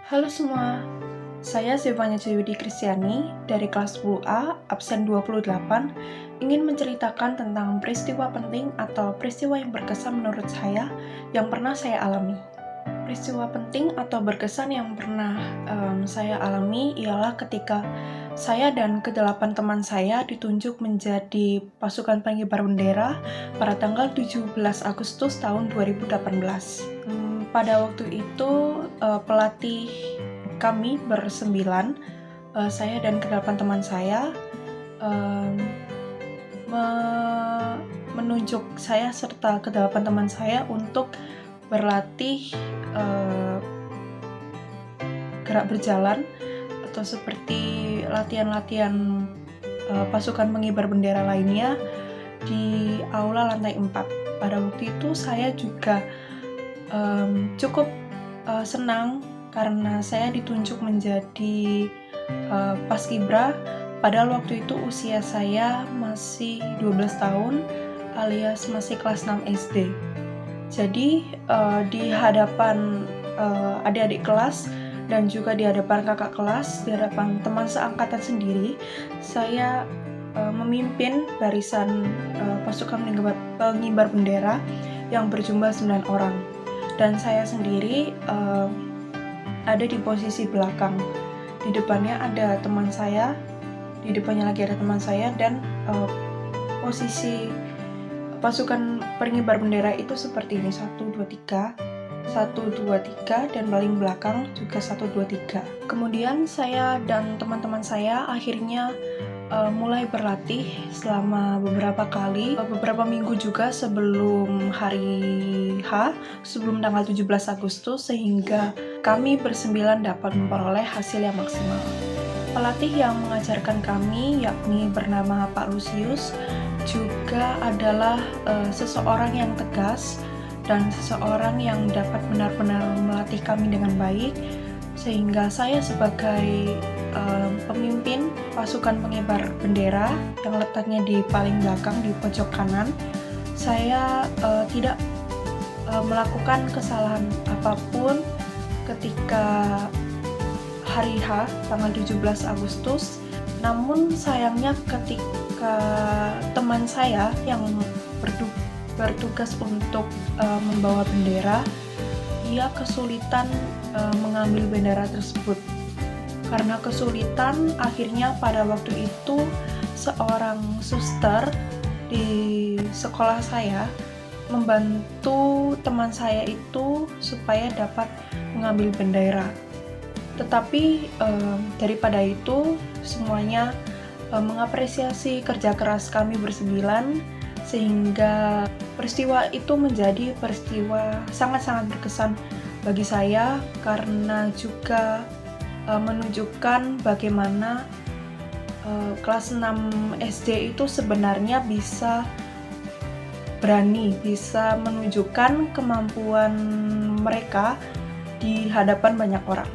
Halo semua, saya Zevanya Jayudi Kristiani dari kelas 10A, absen 28, ingin menceritakan tentang peristiwa penting atau peristiwa yang berkesan menurut saya yang pernah saya alami. Peristiwa penting atau berkesan yang pernah saya alami ialah ketika saya dan ke-8 teman saya ditunjuk menjadi pasukan pengibar bendera pada tanggal 17 Agustus tahun 2018. Pada waktu itu pelatih kami bersembilan, saya dan ke-8 teman saya menunjuk saya serta ke-8 teman saya untuk berlatih gerak berjalan atau seperti latihan-latihan pasukan pengibar bendera lainnya di aula lantai 4. Pada waktu itu saya juga cukup senang karena saya ditunjuk menjadi paskibra, padahal waktu itu usia saya masih 12 tahun alias masih kelas 6 SD. Jadi di hadapan adik-adik kelas dan juga di hadapan kakak kelas, di hadapan teman seangkatan sendiri, saya memimpin barisan pasukan pengibar bendera yang berjumlah 9 orang. Dan saya sendiri ada di posisi belakang. Di depannya ada teman saya, di depannya lagi ada teman saya, dan posisi pasukan pengibar bendera itu seperti ini: 1, 2, 3, 1, 2, 3, dan paling belakang juga 1, 2, 3. Kemudian saya dan teman-teman saya akhirnya mulai berlatih selama beberapa minggu juga sebelum hari H, sebelum tanggal 17 Agustus, sehingga kami bersembilan dapat memperoleh hasil yang maksimal. Pelatih yang mengajarkan kami yakni bernama Pak Lusius, juga adalah seseorang yang tegas dan seseorang yang dapat benar-benar melatih kami dengan baik, sehingga saya sebagai pemimpin pasukan pengibar bendera yang letaknya di paling belakang di pojok kanan, saya tidak melakukan kesalahan apapun ketika hari H tanggal 17 Agustus. Namun sayangnya ketika teman saya yang bertugas untuk membawa bendera, ia kesulitan mengambil bendera tersebut. Karena kesulitan, akhirnya pada waktu itu seorang suster di sekolah saya membantu teman saya itu supaya dapat mengambil bendera. Tetapi daripada itu, semuanya mengapresiasi kerja keras kami bersembilan, sehingga peristiwa itu menjadi peristiwa sangat-sangat berkesan bagi saya, karena juga menunjukkan bagaimana kelas 6 SD itu sebenarnya bisa berani, bisa menunjukkan kemampuan mereka di hadapan banyak orang.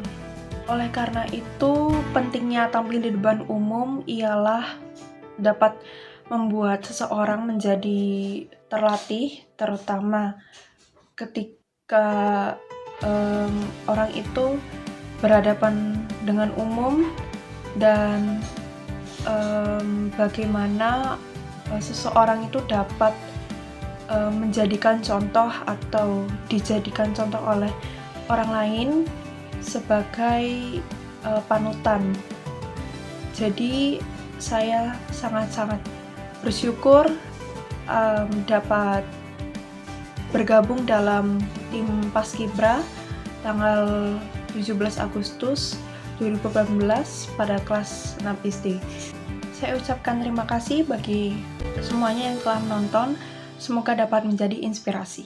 Oleh karena itu, pentingnya tampil di depan umum ialah dapat membuat seseorang menjadi terlatih, terutama ketika orang itu berhadapan dengan umum, dan bagaimana seseorang itu dapat menjadikan contoh atau dijadikan contoh oleh orang lain sebagai panutan. Jadi saya sangat-sangat bersyukur dapat bergabung dalam tim Paskibra tanggal 17 Agustus 2018 pada kelas 6 SD. Saya ucapkan terima kasih bagi semuanya yang telah menonton. Semoga dapat menjadi inspirasi.